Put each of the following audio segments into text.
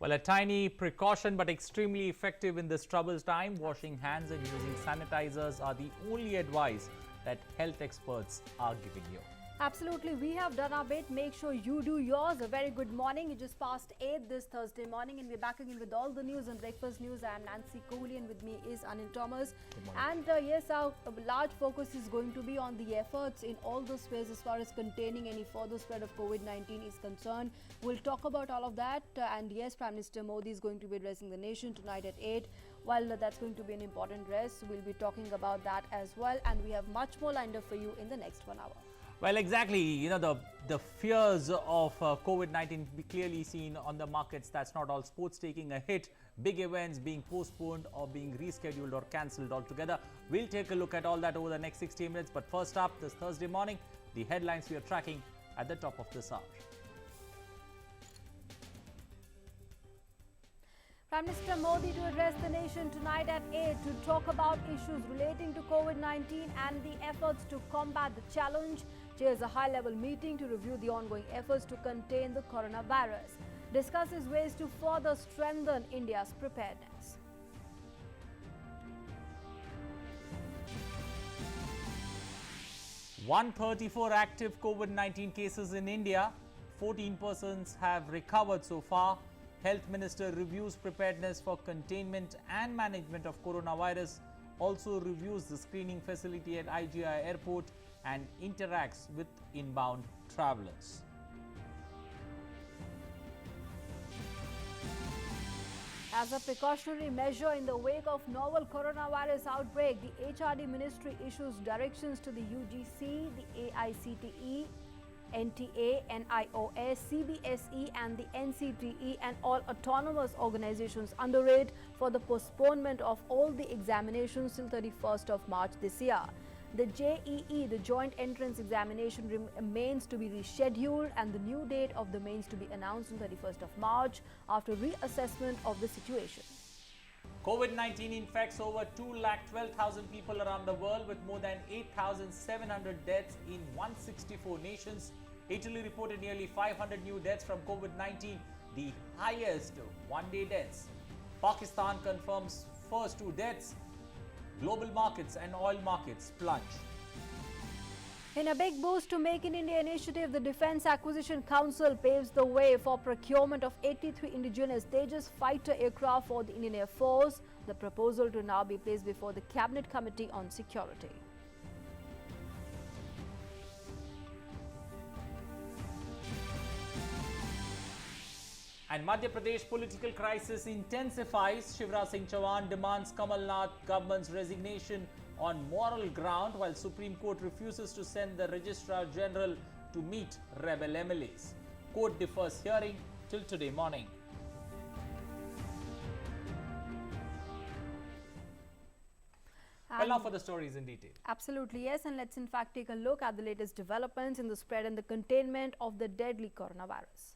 Well, a tiny precaution but extremely effective in this troubled time. Washing hands and using sanitizers are the only advice that health experts are giving you. Absolutely. We have done our bit. Make sure you do yours. A very good morning. It just past 8 this Thursday morning and we're back again with all the news and breakfast news. I am Nancy Kohli and with me is Anil Thomas. And yes, our large focus is going to be on the efforts in all those spheres as far as containing any further spread of COVID-19 is concerned. We'll talk about all of that. And yes, Prime Minister Modi is going to be addressing the nation tonight at 8. While that's going to be an important address, we'll be talking about that as well. And we have much more lined up for you in the next 1 hour. Well, exactly. You know, the fears of COVID-19 be clearly seen on the markets. That's not all. Sports taking a hit, big events being postponed or being rescheduled or cancelled altogether. We'll take a look at all that over the next 60 minutes. But first up, this Thursday morning, the headlines we are tracking at the top of this hour. Prime Minister Modi to address the nation tonight at 8 to talk about issues relating to COVID-19 and the efforts to combat the challenge. Chairs a high-level meeting to review the ongoing efforts to contain the coronavirus. Discusses ways to further strengthen India's preparedness. $134 active COVID-19 cases in India. 14 persons have recovered so far. Health Minister reviews preparedness for containment and management of coronavirus. Also reviews the screening facility at IGI Airport and interacts with inbound travellers. As a precautionary measure in the wake of novel coronavirus outbreak, the HRD Ministry issues directions to the UGC, the AICTE, NTA, NIOS, CBSE and the NCTE and all autonomous organizations under it for the postponement of all the examinations till 31st of March this year. The JEE, the Joint Entrance Examination, remains to be rescheduled and the new date of the mains to be announced on 31st of March after reassessment of the situation. COVID-19 infects over 212,000 people around the world with more than 8,700 deaths in 164 nations. Italy reported nearly 500 new deaths from COVID-19, the highest one-day deaths. Pakistan confirms first 2 deaths. Global markets and oil markets plunge. In a big boost to Make in India initiative, the Defence Acquisition Council paves the way for procurement of 83 indigenous Tejas fighter aircraft for the Indian Air Force. The proposal to now be placed before the Cabinet Committee on Security. And Madhya Pradesh political crisis intensifies. Shivraj Singh Chauhan demands Kamal Nath government's resignation on moral ground, while Supreme Court refuses to send the Registrar General to meet rebel MLAs. Court defers hearing till today morning. Well, now for the stories in detail. Absolutely, yes. And let's in fact take a look at the latest developments in the spread and the containment of the deadly coronavirus.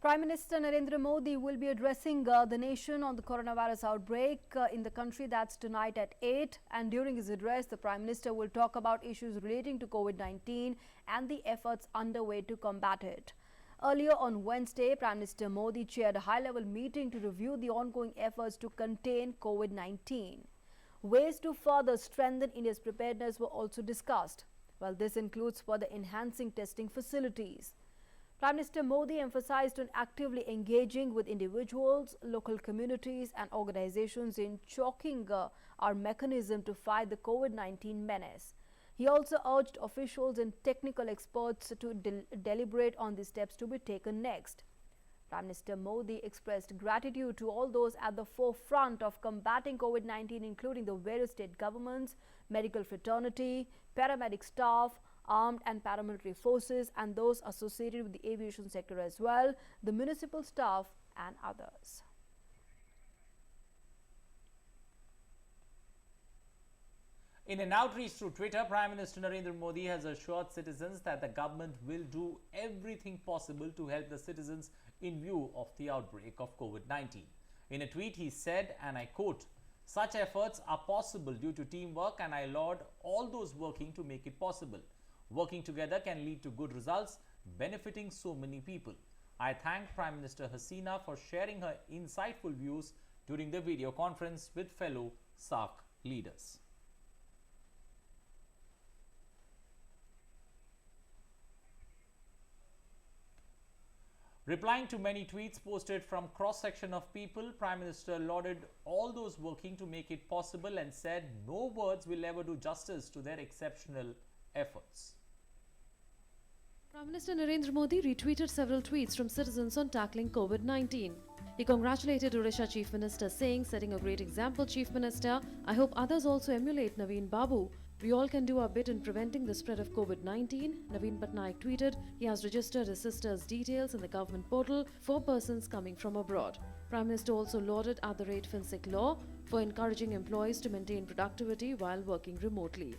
Prime Minister Narendra Modi will be addressing the nation on the coronavirus outbreak in the country. That's tonight at 8. And during his address, the Prime Minister will talk about issues relating to COVID-19 and the efforts underway to combat it. Earlier on Wednesday, Prime Minister Modi chaired a high-level meeting to review the ongoing efforts to contain COVID-19. Ways to further strengthen India's preparedness were also discussed. Well, this includes further enhancing testing facilities. Prime Minister Modi emphasized on actively engaging with individuals, local communities and organizations in chalking our mechanism to fight the COVID-19 menace. He also urged officials and technical experts to deliberate on the steps to be taken next. Prime Minister Modi expressed gratitude to all those at the forefront of combating COVID-19, including the various state governments, medical fraternity, paramedic staff, armed and paramilitary forces and those associated with the aviation sector as well, the municipal staff and others. In an outreach through Twitter, Prime Minister Narendra Modi has assured citizens that the government will do everything possible to help the citizens in view of the outbreak of COVID-19. In a tweet, he said, and I quote, Such efforts are possible due to teamwork, and I laud all those working to make it possible. Working together can lead to good results, benefiting so many people. I thank Prime Minister Hasina for sharing her insightful views during the video conference with fellow SAARC leaders. Replying to many tweets posted from cross-section of people, Prime Minister lauded all those working to make it possible and said no words will ever do justice to their exceptional efforts. Prime Minister Narendra Modi retweeted several tweets from citizens on tackling COVID-19. He congratulated Odisha Chief Minister, saying, "Setting a great example, Chief Minister. I hope others also emulate Naveen Babu. We all can do our bit in preventing the spread of COVID-19. Naveen Patnaik tweeted he has registered his sister's details in the government portal for persons coming from abroad. Prime Minister also lauded at the rate FinSec law for encouraging employees to maintain productivity while working remotely.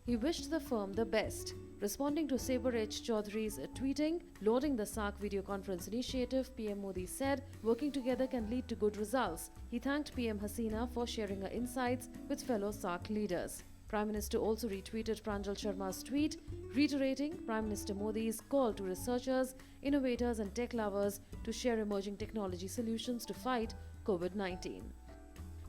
He wished the firm the best. Responding to Saber H. Chaudhary's tweeting, lauding the SAARC video conference initiative, PM Modi said, working together can lead to good results. He thanked PM Hasina for sharing her insights with fellow SAARC leaders. Prime Minister also retweeted Pranjal Sharma's tweet, reiterating Prime Minister Modi's call to researchers, innovators and tech lovers to share emerging technology solutions to fight COVID-19.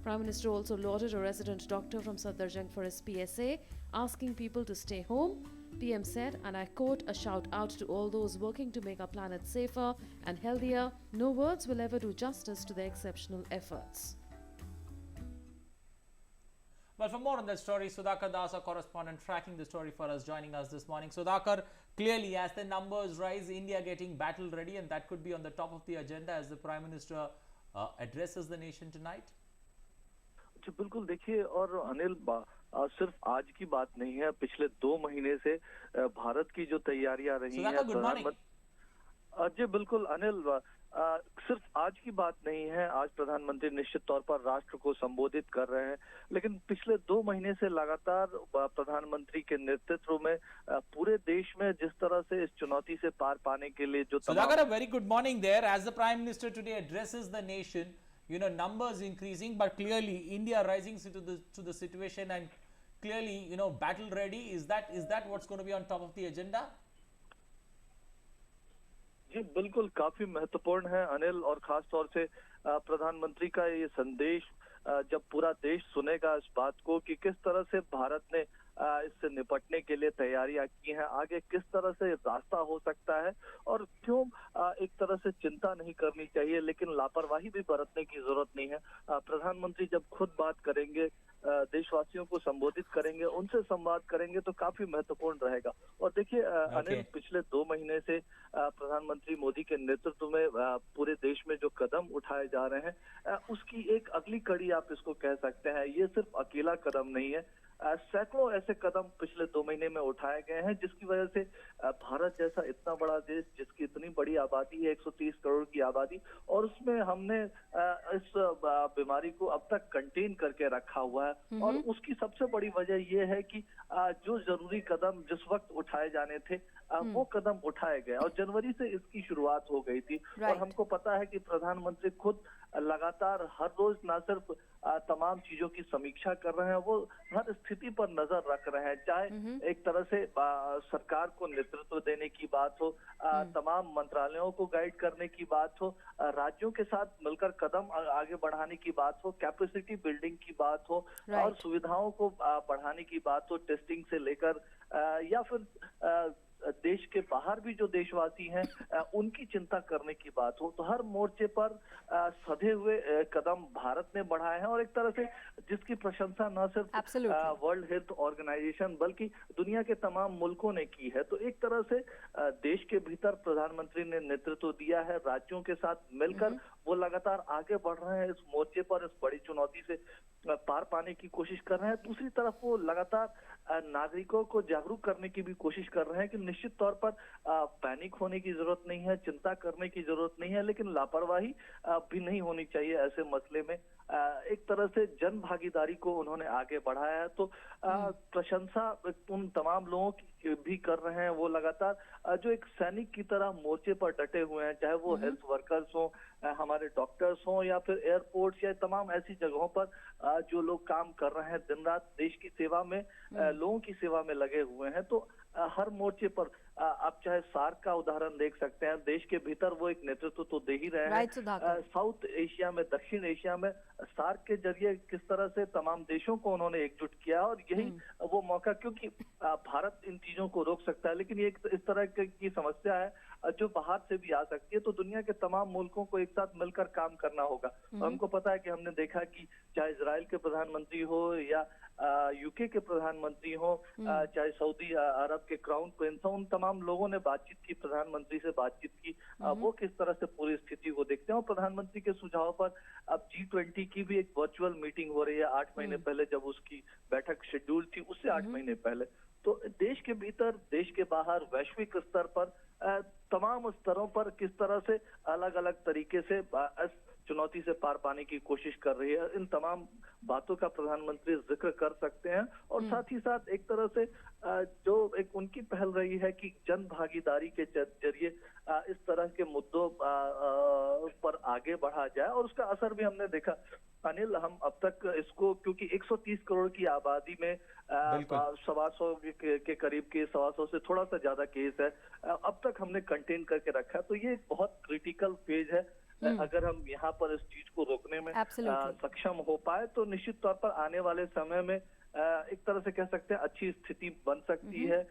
Prime Minister also lauded a resident doctor from Doordarshan for his PSA, asking people to stay home. PM said, and I quote, "A shout out to all those working to make our planet safer and healthier. No words will ever do justice to their exceptional efforts." Well, for more on that story, Sudhakar Das, our correspondent, tracking the story for us, joining us this morning. Sudhakar, clearly as the numbers rise, India getting battle ready, and that could be on the top of the agenda as the Prime Minister addresses the nation tonight. जी बिल्कुल, देखिए, और अनिल, सिर्फ आज की बात नहीं है, पिछले 2 महीने से भारत की जो तैयारियां रही हैं, जी बिल्कुल अनिल, सिर्फ आज की बात नहीं है। आज प्रधानमंत्री निश्चित तौर पर राष्ट्र को संबोधित कर रहे हैं, लेकिन पिछले 2 महीने से लगातार प्रधानमंत्री के नेतृत्व में पूरे देश में जिस तरह से इस चुनौती से पार पाने के लिए जो a very good morning there. As the Prime Minister today addresses the nation, you know, numbers increasing, but clearly India rising to the situation and clearly, you know, battle ready. Is that what's going to be on top of the agenda? जी बिल्कुल, काफी महत्वपूर्ण है अनिल, और खास तौर से प्रधानमंत्री का ये संदेश जब पूरा देश सुनेगा इस बात को कि किस तरह से भारत ने इससे निपटने के लिए तैयारियां की हैं, आगे किस तरह से रास्ता हो सकता है, और क्यों एक तरह से चिंता नहीं करनी चाहिए लेकिन लापरवाही भी बरतने की जरूरत नहीं है। प्रधानमंत्री जब खुद बात करेंगे, देशवासियों को संबोधित करेंगे, उनसे संवाद करेंगे, तो काफी महत्वपूर्ण रहेगा। और देखिए अनिल, पिछले 2 महीने से प्रधानमंत्री मोदी के नेतृत्व में पूरे देश में जो कदम उठाए जा रहे हैं, उसकी एक अगली कड़ी आप इसको कह सकते हैं। ये सिर्फ अकेला कदम नहीं है, सैकड़ों ऐसे कदम पिछले 2 महीने में उठाए गए हैं, जिसकी वजह से भारत जैसा इतना बड़ा देश, जिसकी इतनी बड़ी आबादी है, 130 करोड़ की आबादी, और उसमें हमने इस बीमारी को अब तक कंटेन करके रखा हुआ है। और उसकी सबसे बड़ी वजह यह है कि जो जरूरी कदम जिस वक्त उठाए जाने थे, वो कदम उठाए गए, और जनवरी से इसकी शुरुआत हो गई थी। और हमको पता है कि प्रधानमंत्री खुद लगातार हर रोज न सिर्फ तमाम चीजों की समीक्षा कर रहे हैं, वो हर स्थिति पर नजर रख रहे हैं, चाहे एक तरह से सरकार को नेतृत्व देने की बात हो, तमाम मंत्रालयों को गाइड करने की बात हो, राज्यों के साथ मिलकर कदम आगे बढ़ाने की बात हो, कैपेसिटी बिल्डिंग की बात हो, और सुविधाओं को बढ़ाने की बात हो, टेस्टिंग से लेकर, या फिर देश के बाहर भी जो देशवासी हैं उनकी चिंता करने की बात हो, तो हर मोर्चे पर सधे हुए कदम भारत ने बढ़ाए हैं, और एक तरह से जिसकी प्रशंसा न सिर्फ वर्ल्ड हेल्थ ऑर्गेनाइजेशन बल्कि दुनिया के तमाम मुल्कों ने की है। तो एक तरह से देश के भीतर प्रधानमंत्री ने नेतृत्व दिया है, राज्यों के साथ मिलकर वो लगातार आगे बढ़ रहे हैं इस मोर्चे पर, इस बड़ी चुनौती से पार पाने की कोशिश कर रहे हैं। दूसरी तरफ वो लगातार नागरिकों को जागरूक करने की भी कोशिश कर रहे हैं कि निश्चित तौर पर पैनिक होने की जरूरत नहीं है, चिंता करने की जरूरत नहीं है, लेकिन लापरवाही भी नहीं होनी चाहिए ऐसे मसले में। एक तरह से जन भागीदारी को उन्होंने आगे बढ़ाया है, तो प्रशंसा उन तमाम लोगों की भी कर रहे हैं। वो लगातार जो एक सैनिक की तरह मोर्चे पर डटे हुए हैं, चाहे वो हेल्थ वर्कर्स हों, हमारे डॉक्टर्स हों, या फिर एयरपोर्ट्स या तमाम ऐसी जगहों पर जो लोग काम कर रहे हैं, दिन रात देश की सेवा में, लोगों की सेवा में लगे हुए हैं। तो हर मोर्चे पर आप चाहे सार्क का उदाहरण देख सकते हैं, देश के भीतर वो एक नेतृत्व तो दे ही रहे हैं। साउथ एशिया में, दक्षिण एशिया में सार्क के जरिए किस तरह से तमाम देशों को उन्होंने एकजुट किया, और यही वो मौका, क्योंकि भारत इन चीजों को रोक सकता है, लेकिन ये इस तरह की समस्या है जो बाहर से भी आ सकती है, तो दुनिया के तमाम मुल्कों को एक साथ मिलकर काम करना होगा। और हमको पता है कि हमने देखा कि चाहे इजराइल के प्रधानमंत्री हो या यूके के प्रधानमंत्री हो, चाहे सऊदी अरब के क्राउन प्रिंस हो, उन तमाम लोगों ने बातचीत की, प्रधानमंत्री से बातचीत की, वो किस तरह से पूरी स्थिति को देखते हैं। और प्रधानमंत्री के सुझाव पर अब G20 की भी एक वर्चुअल मीटिंग हो रही है 8 महीने पहले, जब उसकी बैठक शेड्यूल थी उससे 8 महीने पहले। तो देश के भीतर, देश के बाहर, वैश्विक स्तर पर तमाम स्तरों पर किस तरह से अलग अलग तरीके से चुनौती से पार पाने की कोशिश कर रही है, इन तमाम बातों का प्रधानमंत्री जिक्र कर सकते हैं। और साथ ही साथ एक तरह से जो एक उनकी पहल रही है कि जन भागीदारी के जरिए इस तरह के मुद्दों पर आगे बढ़ा जाए, और उसका असर भी हमने देखा। अनिल, हम अब तक इसको, क्योंकि 130 करोड़ की आबादी में 125 के करीब के 125 से थोड़ा सा ज्यादा केस है, अब तक हमने कंटेन करके रखा है। तो ये एक बहुत क्रिटिकल फेज है। अगर हम यहाँ पर इस चीज को रोकने में सक्षम हो पाए, तो निश्चित तौर पर आने वाले समय में एक तरह से कह सकते हैं अच्छी स्थिति बन सकती है।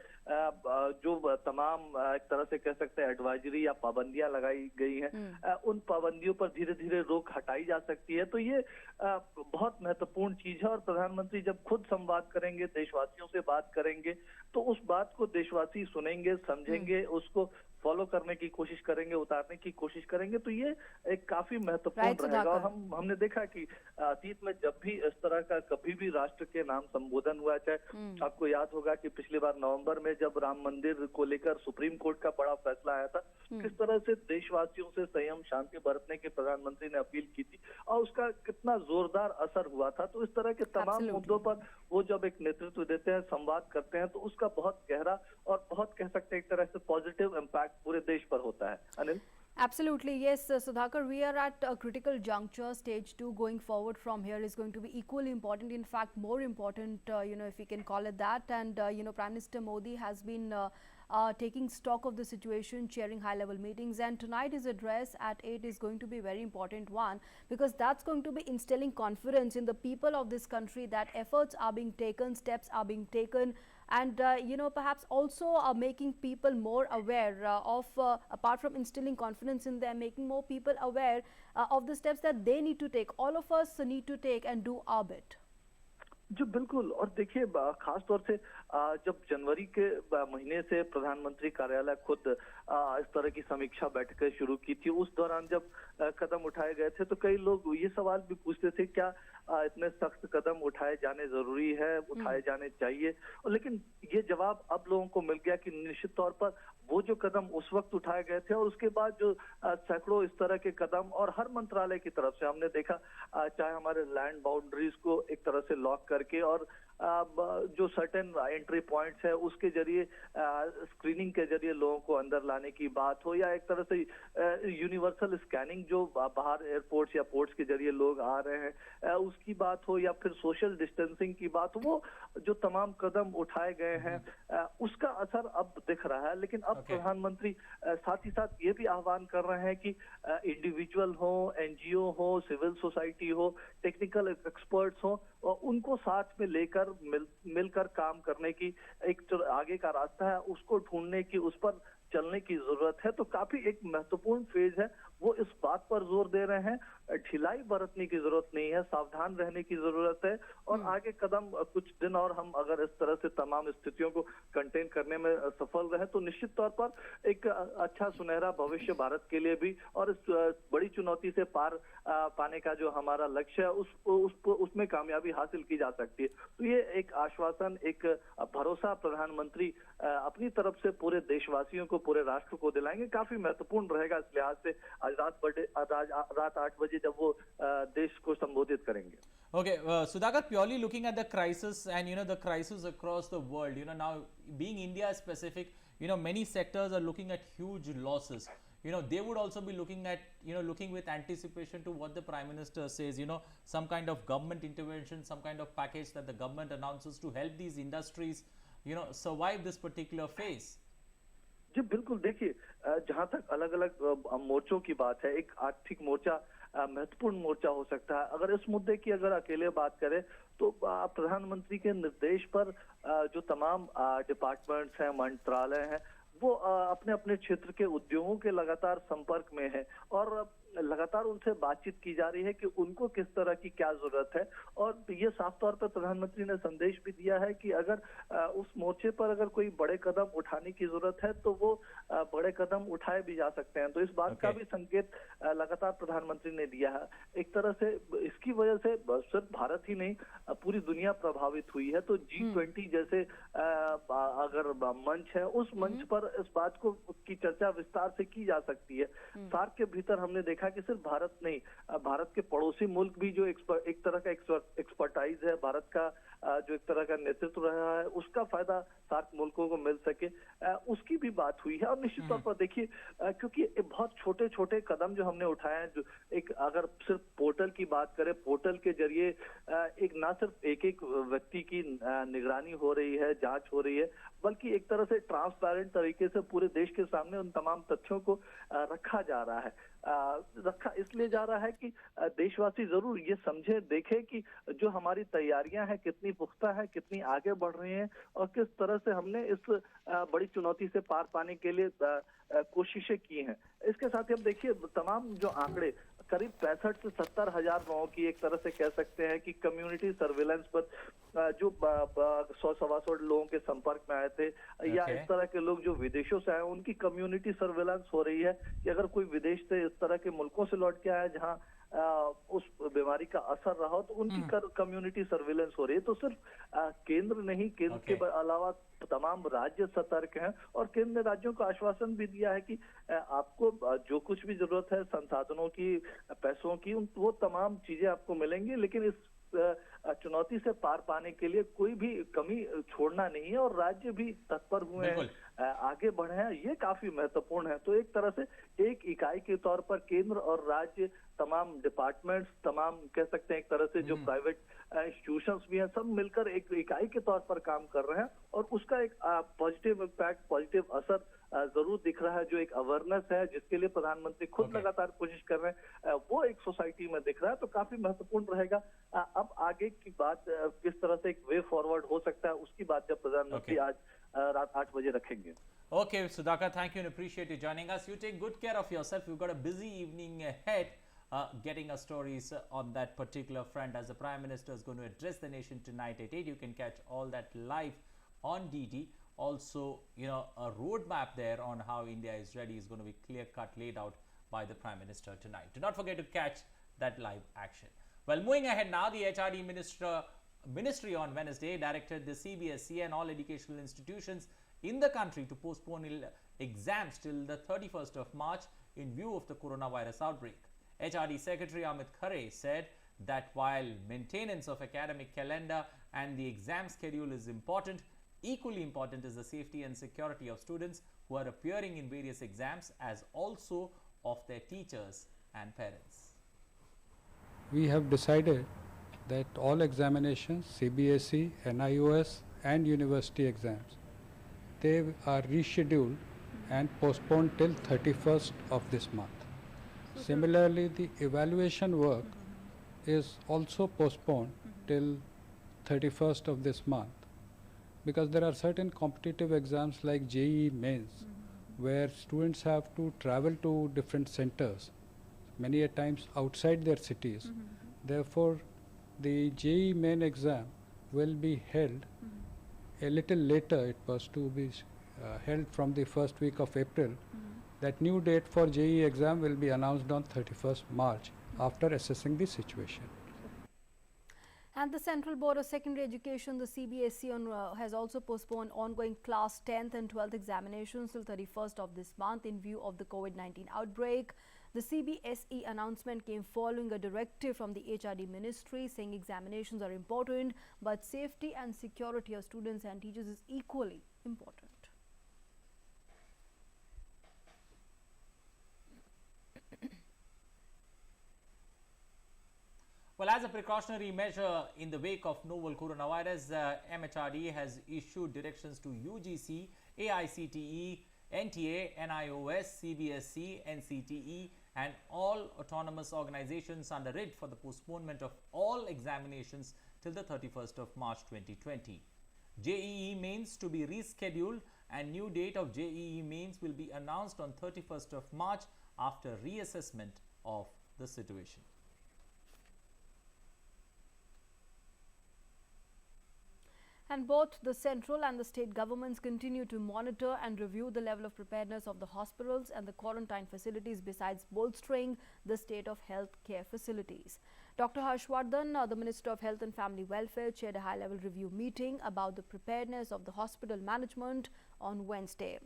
जो तमाम एक तरह से कह सकते हैं एडवाइजरी या पाबंदियां लगाई गई हैं, उन पाबंदियों पर धीरे धीरे रोक हटाई जा सकती है। तो ये बहुत महत्वपूर्ण चीज है, और प्रधानमंत्री जब खुद संवाद करेंगे, देशवासियों से बात करेंगे, तो उस बात को देशवासी सुनेंगे, समझेंगे, उसको फॉलो करने की कोशिश करेंगे, उतारने की कोशिश करेंगे। तो ये एक काफी महत्वपूर्ण रहेगा। और हमने देखा कि अतीत में जब भी इस तरह का कभी भी राष्ट्र के नाम संबोधन हुआ, चाहे आपको याद होगा कि पिछली बार नवंबर में जब राम मंदिर को लेकर सुप्रीम कोर्ट का बड़ा फैसला आया था, किस तरह से देशवासियों से संयम शांति बरतने की प्रधानमंत्री ने अपील की थी, और उसका कितना जोरदार असर हुआ था। तो इस तरह के तमाम मुद्दों पर वो जब एक नेतृत्व देते हैं, संवाद करते हैं, तो उसका बहुत गहरा और बहुत कह सकते हैं एक तरह से पॉजिटिव इम्पैक्ट पूरे देश पर होता है। Anil? Absolutely, yes, Sudhakar, we are at a critical juncture. Stage 2 going forward from here is going to be equally important, in fact more important, if we can call it that. And Prime Minister Modi has been taking stock of the situation, chairing high-level meetings, and tonight his address at 8 is going to be a very important one, because that's going to be instilling confidence in the people of this country that efforts are being taken, steps are being taken, and perhaps also making people more aware of, apart from instilling confidence in them, making more people aware of the steps that they need to take. All of us need to take and do our bit. जी बिल्कुल। और देखिए, खास तौर से जब जनवरी के महीने से प्रधानमंत्री कार्यालय खुद इस तरह की समीक्षा बैठकें शुरू की थी, उस दौरान जब कदम उठाए गए थे, तो कई लोग ये सवाल भी पूछते थे, क्या इतने सख्त कदम उठाए जाने जरूरी है, उठाए जाने चाहिए। लेकिन ये जवाब अब लोगों को मिल गया कि निश्चित तौर पर वो जो कदम उस वक्त उठाए गए थे, और उसके बाद जो सैकड़ों इस तरह के कदम, और हर मंत्रालय की तरफ से हमने देखा, चाहे हमारे लैंड बाउंड्रीज को एक तरह से लॉक करके, और जो सर्टेन एंट्री पॉइंट्स है उसके जरिए स्क्रीनिंग के जरिए लोगों को अंदर लाने की बात हो, या एक तरह से यूनिवर्सल स्कैनिंग जो बाहर एयरपोर्ट्स या पोर्ट्स के जरिए लोग आ रहे हैं उसकी बात हो, या फिर सोशल डिस्टेंसिंग की बात हो, वो जो तमाम कदम उठाए गए हैं उसका असर अब दिख रहा है। लेकिन अब प्रधानमंत्री साथ ही साथ ये भी आह्वान कर रहे हैं कि इंडिविजुअल हो, एनजीओ हो, सिविल सोसाइटी हो, टेक्निकल एक्सपर्ट्स हो, और उनको साथ में लेकर मिलकर काम करने की एक जो आगे का रास्ता है उसको ढूंढने की, उस पर चलने की जरूरत है। तो काफी एक महत्वपूर्ण फेज है, वो इस बात पर जोर दे रहे हैं ढिलाई बरतने की जरूरत नहीं है, सावधान रहने की जरूरत है और आगे कदम कुछ दिन और हम अगर इस तरह से तमाम स्थितियों को कंटेन करने में सफल रहे तो निश्चित तौर पर एक अच्छा सुनहरा भविष्य भारत के लिए भी और इस बड़ी चुनौती से पार पाने का जो हमारा लक्ष्य है उसमें कामयाबी हासिल की जा सकती है। तो ये एक आश्वासन, एक भरोसा प्रधानमंत्री अपनी तरफ से पूरे देशवासियों को, पूरे राष्ट्र को दिलाएंगे, काफी महत्वपूर्ण रहेगा इस लिहाज से। आज रात 8 बजे जब वो देश को संबोधित करेंगे। Okay, Sudhakar, purely looking at the crisis and the crisis across the world, now being India specific, many sectors are looking at huge losses. They would also be looking at, looking with anticipation to what the Prime Minister says, some kind of government intervention, some kind of package that the government announces to help these industries, survive this particular phase. जी बिल्कुल, देखिए जहां तक अलग अलग मोर्चों की बात है, एक आर्थिक मोर्चा महत्वपूर्ण मोर्चा हो सकता है। अगर इस मुद्दे की अगर अकेले बात करें तो प्रधानमंत्री के निर्देश पर जो तमाम डिपार्टमेंट्स हैं, मंत्रालय हैं, वो अपने अपने क्षेत्र के उद्योगों के लगातार संपर्क में है और लगातार उनसे बातचीत की जा रही है कि उनको किस तरह की क्या जरूरत है। और ये साफ तौर पर प्रधानमंत्री ने संदेश भी दिया है कि अगर उस मोर्चे पर अगर कोई बड़े कदम उठाने की जरूरत है तो वो बड़े कदम उठाए भी जा सकते हैं। तो इस बात का भी संकेत लगातार प्रधानमंत्री ने दिया है। एक तरह से इसकी वजह से सिर्फ भारत ही नहीं, पूरी दुनिया प्रभावित हुई है। तो G20 जैसे अगर मंच है, उस मंच पर इस बात को की चर्चा विस्तार से की जा सकती है। सार्क के भीतर हमने देखा कि सिर्फ भारत नहीं, भारत के पड़ोसी मुल्क भी जो एक तरह का एक्सपर्टाइज है, भारत का जो एक तरह का नेतृत्व रहा है, उसका फायदा सार्क मुल्कों को मिल सके, उसकी भी बात हुई है। और निश्चित तौर पर देखिए, क्योंकि बहुत छोटे छोटे कदम जो हमने उठाए हैं, जो एक अगर सिर्फ पोर्टल की बात करें, पोर्टल के जरिए एक ना सिर्फ एक व्यक्ति की निगरानी हो रही है, जांच हो रही है, बल्कि एक तरह से ट्रांसपेरेंट तरीके से पूरे देश के सामने उन तमाम तथ्यों को रखा जा रहा है। रखा इसलिए जा रहा है कि देशवासी जरूर ये समझे, देखे कि जो हमारी तैयारियां हैं कितनी पुख्ता है, कितनी आगे बढ़ रही हैं और किस तरह से हमने इस बड़ी चुनौती से पार पाने के लिए कोशिशें की हैं। इसके साथ ही हम देखिए तमाम जो आंकड़े, करीब 65 से 70 हजार गाँव की एक तरह से कह सकते हैं कि कम्युनिटी सर्विलेंस पर जो 100-125 लोगों के संपर्क में आए थे या इस तरह के लोग जो विदेशों से आए, उनकी कम्युनिटी सर्विलेंस हो रही है कि अगर कोई विदेश से इस तरह के मुल्कों से लौट के आया जहां उस बीमारी का असर रहा हो, तो उनकी कम्युनिटी सर्विलेंस हो रही है। तो सिर्फ केंद्र नहीं, केंद्र के अलावा तमाम राज्य सतर्क हैं और केंद्र ने राज्यों को आश्वासन भी दिया है कि आपको जो कुछ भी जरूरत है संसाधनों की, पैसों की, वो तमाम चीजें आपको मिलेंगी, लेकिन इस चुनौती से पार पाने के लिए कोई भी कमी छोड़ना नहीं है और राज्य भी तत्पर हुए हैं, आगे बढ़े हैं। ये काफी महत्वपूर्ण है। तो एक तरह से एक इकाई के तौर पर केंद्र और राज्य, तमाम डिपार्टमेंट्स, तमाम कह सकते हैं एक तरह से जो प्राइवेट इंस्टीट्यूशंस भी हैं, सब मिलकर एक इकाई के तौर पर काम कर रहे हैं और उसका एक पॉजिटिव इम्पैक्ट, पॉजिटिव असर जरूर दिख रहा है। जो एक अवेयरनेस है जिसके लिए प्रधानमंत्री खुद लगातार कोशिश कर रहे हैं, वो एक सोसाइटी में दिख रहा है। तो काफी महत्वपूर्ण रहेगा। अब आगे की बात किस तरह से एक वे फॉरवर्ड हो सकता है, उसकी बात जब प्रधानमंत्री आज रात 8 बजे रखेंगे। Okay, Sudhakar, thank you and appreciate you joining us. You take good care of yourself. You've got a busy evening ahead, getting us stories on that particular front as the Prime Minister is going to address the nation tonight at 8. You can catch all that live on DD. Also, a roadmap there on how India is ready is going to be clear-cut, laid out by the Prime Minister tonight. Do not forget to catch that live action. Well, moving ahead now, the HRD Ministry on Wednesday directed the CBSE and all educational institutions in the country to postpone exams till the 31st of March in view of the coronavirus outbreak. HRD Secretary Amit Khare said that while maintenance of academic calendar and the exam schedule is important, equally important is the safety and security of students who are appearing in various exams, as also of their teachers and parents. We have decided that all examinations, CBSE, NIOS and university exams, they are rescheduled and postponed till 31st of this month. Similarly, the evaluation work is also postponed till 31st of this month, because there are certain competitive exams like JEE Mains where students have to travel to different centers many a times outside their cities. Therefore, the JEE main exam will be held a little later. It was to be held from the first week of April. That new date for JEE exam will be announced on 31st March after assessing the situation. And the Central Board of Secondary Education, the CBSE, has also postponed ongoing class 10th and 12th examinations till 31st of this month in view of the COVID-19 outbreak. The CBSE announcement came following a directive from the HRD Ministry saying examinations are important, but safety and security of students and teachers is equally important. Well, as a precautionary measure in the wake of novel coronavirus, MHRD has issued directions to UGC, AICTE, NTA, NIOS, CBSE, NCTE and all autonomous organizations under it for the postponement of all examinations till the 31st of March 2020. JEE mains to be rescheduled and new date of JEE mains will be announced on 31st of March after reassessment of the situation. And both the central and the state governments continue to monitor and review the level of preparedness of the hospitals and the quarantine facilities besides bolstering the state of health care facilities. Dr. Harshvardhan, the Minister of Health and Family Welfare, chaired a high-level review meeting about the preparedness of the hospital management on Wednesday.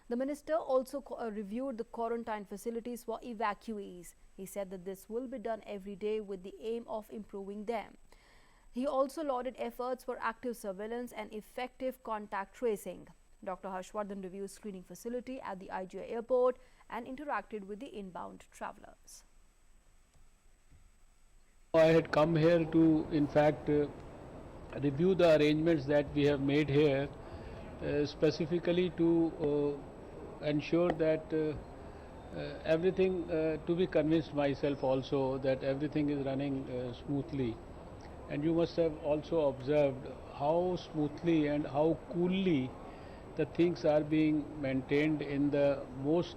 The minister also reviewed the quarantine facilities for evacuees. He said that this will be done every day with the aim of improving them. He also lauded efforts for active surveillance and effective contact tracing. Dr. Harshvardhan reviewed screening facility at the IGI airport and interacted with the inbound travelers. I had come here to, in fact, review the arrangements that we have made here, specifically to ensure that everything, to be convinced myself also that everything is running smoothly. And you must have also observed how smoothly and how coolly the things are being maintained in the most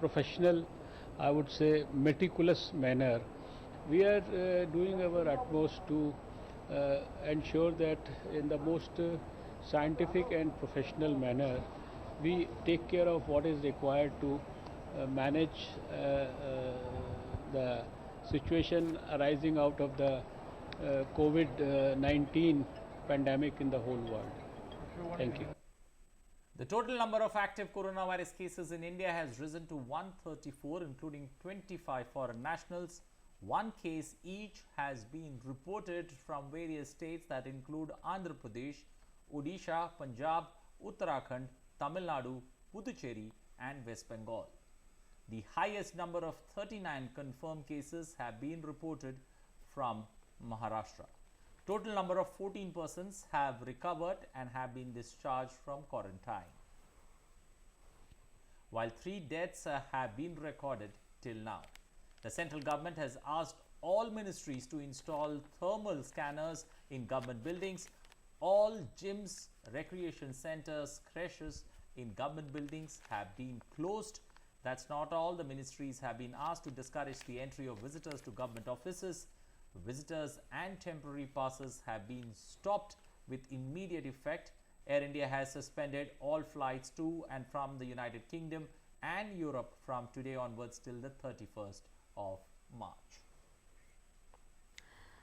professional, I would say, meticulous manner. We are doing our utmost to ensure that in the most scientific and professional manner we take care of what is required to manage the situation arising out of the COVID-19 pandemic in the whole world. Thank you. The total number of active coronavirus cases in India has risen to 134, including 25 foreign nationals. One case each has been reported from various states that include Andhra Pradesh, Odisha, Punjab, Uttarakhand, Tamil Nadu, Puducherry and West Bengal. The highest number of 39 confirmed cases have been reported from Maharashtra. Total number of 14 persons have recovered and have been discharged from quarantine, while 3 deaths have been recorded till now. The central government has asked all ministries to install thermal scanners in government buildings. All gyms, recreation centers, creches in government buildings have been closed. That's not all. The ministries have been asked to discourage the entry of visitors to government offices. Visitors and temporary passes have been stopped with immediate effect. Air India has suspended all flights to and from the United Kingdom and Europe from today onwards till the 31st of March.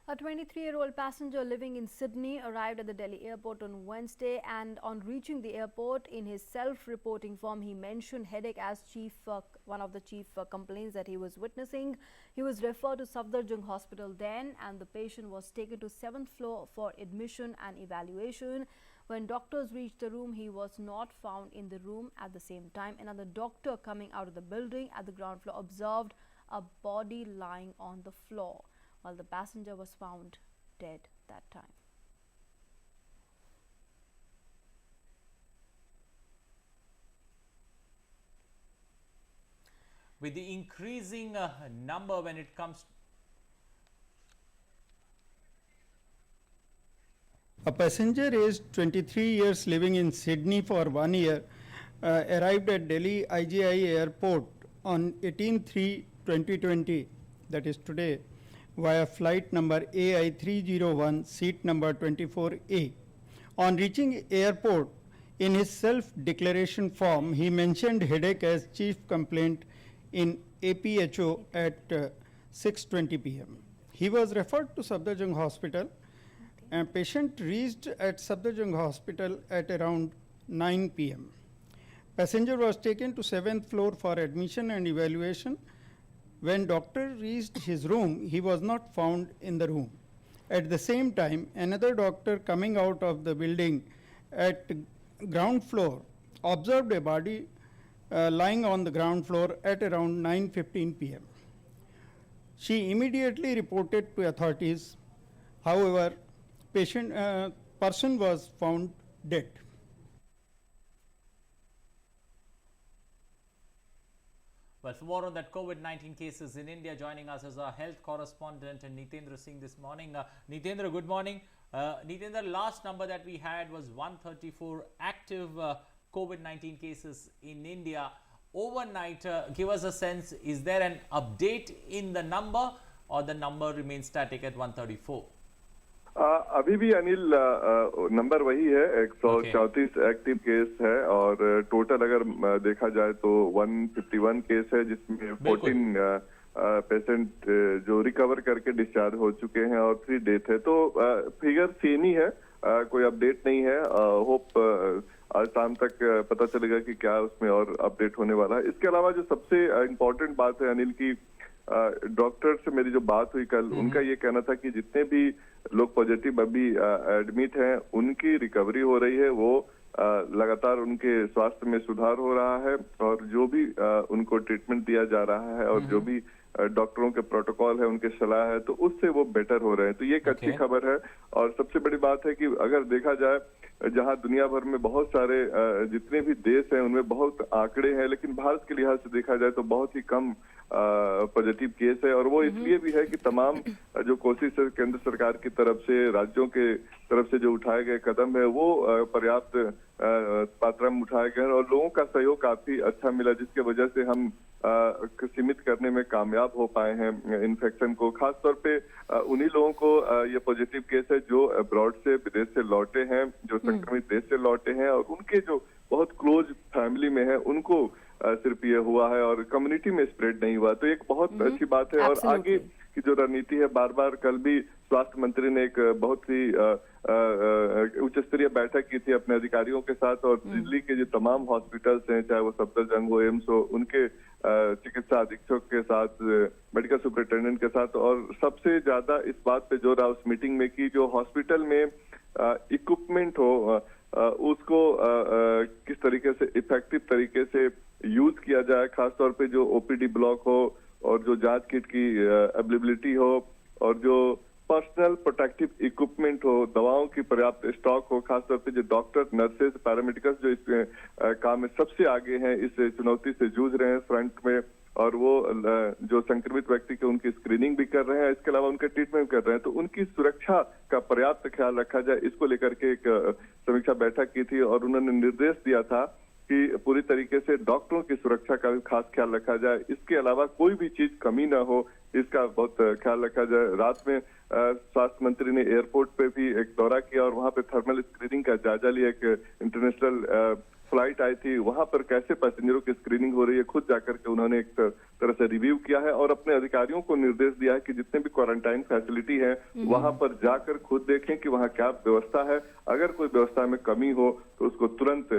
A 23-year-old passenger living in Sydney arrived at the Delhi airport on Wednesday, and on reaching the airport, in his self-reporting form, he mentioned headache as one of the chief complaints that he was witnessing. He was referred to Safdarjung Hospital then, and the patient was taken to 7th floor for admission and evaluation. When doctors reached the room, he was not found in the room. At the same time, another doctor coming out of the building at the ground floor observed a body lying on the floor, while the passenger was found dead that time. With the increasing number when it comes A passenger aged 23 years living in Sydney for 1 year arrived at Delhi IGI airport on 18/3 2020, that is today, via flight number AI 301, seat number 24A. On reaching airport, in his self-declaration form, he mentioned headache as chief complaint in APHO at 6:20 p.m. He was referred to Safdarjung Hospital. A patient reached at Safdarjung Hospital at around 9 p.m. Passenger was taken to 7th floor for admission and evaluation. When doctor reached his room, he was not found in the room. At the same time, another doctor coming out of the building at ground floor observed a body lying on the ground floor at around 9:15 p.m. She immediately reported to authorities. However, person was found dead. Well, for more on that COVID-19 cases in India, joining us is our health correspondent Nitendra Singh this morning. Nitendra, good morning. Nitendra, last number that we had was 134 active COVID-19 cases in India. Overnight, give us a sense, is there an update in the number or the number remains static at 134? अभी भी Anil number वही है 134 active case है और total अगर देखा जाए तो 151 केस है जिसमें 14 पेशेंट जो रिकवर करके डिस्चार्ज हो चुके हैं और 3 डेथ है। तो फिगर सेम ही है, कोई अपडेट नहीं है। होप आज शाम तक पता चलेगा कि क्या उसमें और अपडेट होने वाला है। इसके अलावा जो सबसे इम्पोर्टेंट बात है अनिल की, डॉक्टर से मेरी जो बात हुई कल, उनका ये कहना था कि जितने भी लोग पॉजिटिव अभी एडमिट हैं उनकी रिकवरी हो रही है, वो लगातार उनके स्वास्थ्य में सुधार हो रहा है और जो भी उनको ट्रीटमेंट दिया जा रहा है और जो भी डॉक्टरों के प्रोटोकॉल है, उनके सलाह है, तो उससे वो बेटर हो रहे हैं। तो ये एक अच्छी खबर है। और सबसे बड़ी बात है कि अगर देखा जाए, जहां दुनिया भर में बहुत सारे जितने भी देश हैं उनमें बहुत आंकड़े हैं, लेकिन भारत के लिहाज से देखा जाए तो बहुत ही कम पॉजिटिव केस है। और वो इसलिए भी है कि तमाम जो कोशिश है केंद्र सरकार की तरफ से, राज्यों के तरफ से जो उठाए गए कदम है वो पर्याप्त मात्रा में उठाए गए हैं और लोगों का सहयोग काफी अच्छा मिला, जिसके वजह से हम सीमित करने में कामयाब हो पाए हैं इन्फेक्शन को। खासतौर पे उन्हीं लोगों को ये पॉजिटिव केस है जो अब्रॉड से, विदेश से लौटे हैं, जो संक्रमित देश से लौटे हैं और उनके जो बहुत क्लोज फैमिली में है उनको सिर्फ ये हुआ है और कम्युनिटी में स्प्रेड नहीं हुआ। तो एक बहुत अच्छी बात है। और आगे की जो रणनीति है, बार बार कल भी स्वास्थ्य मंत्री ने एक बहुत ही उच्च स्तरीय बैठक की थी अपने अधिकारियों के साथ और दिल्ली के जो तमाम हॉस्पिटल्स हैं, चाहे वो सफदरजंग हो, एम्स हो, उनके चिकित्सा अधीक्षक के साथ, मेडिकल सुपरिटेंडेंट के साथ, और सबसे ज्यादा इस बात पे जोर रहा उस मीटिंग में कि जो हॉस्पिटल में इक्विपमेंट हो उसको किस तरीके से इफेक्टिव तरीके से यूज किया जाए, खासतौर पे जो ओपीडी ब्लॉक हो और जो जांच किट की अवेलेबिलिटी हो और जो पर्सनल प्रोटेक्टिव इक्विपमेंट हो, दवाओं की पर्याप्त स्टॉक हो, खासतौर पे जो डॉक्टर, नर्सेज, पैरामेडिकल्स जो इस काम में सबसे आगे हैं, इस चुनौती से जूझ रहे हैं फ्रंट में, और वो जो संक्रमित व्यक्ति के उनकी स्क्रीनिंग भी कर रहे हैं, इसके अलावा उनका ट्रीटमेंट कर रहे हैं, तो उनकी सुरक्षा का पर्याप्त ख्याल रखा जाए, इसको लेकर के एक समीक्षा बैठक की थी और उन्होंने निर्देश दिया था कि पूरी तरीके से डॉक्टरों की सुरक्षा का भी खास ख्याल रखा जाए। इसके अलावा कोई भी चीज कमी ना हो, इसका बहुत ख्याल रखा जाए। रात में स्वास्थ्य मंत्री ने एयरपोर्ट पे भी एक दौरा किया और वहां पे थर्मल स्क्रीनिंग का जायजा लिया। एक इंटरनेशनल फ्लाइट आई थी, वहां पर कैसे पैसेंजरों की स्क्रीनिंग हो रही है, खुद जाकर के उन्होंने एक तरह से रिव्यू किया है और अपने अधिकारियों को निर्देश दिया है कि जितने भी क्वारंटाइन फैसिलिटी है वहां पर जाकर खुद देखें कि वहां क्या व्यवस्था है। अगर कोई व्यवस्था में कमी हो तो उसको तुरंत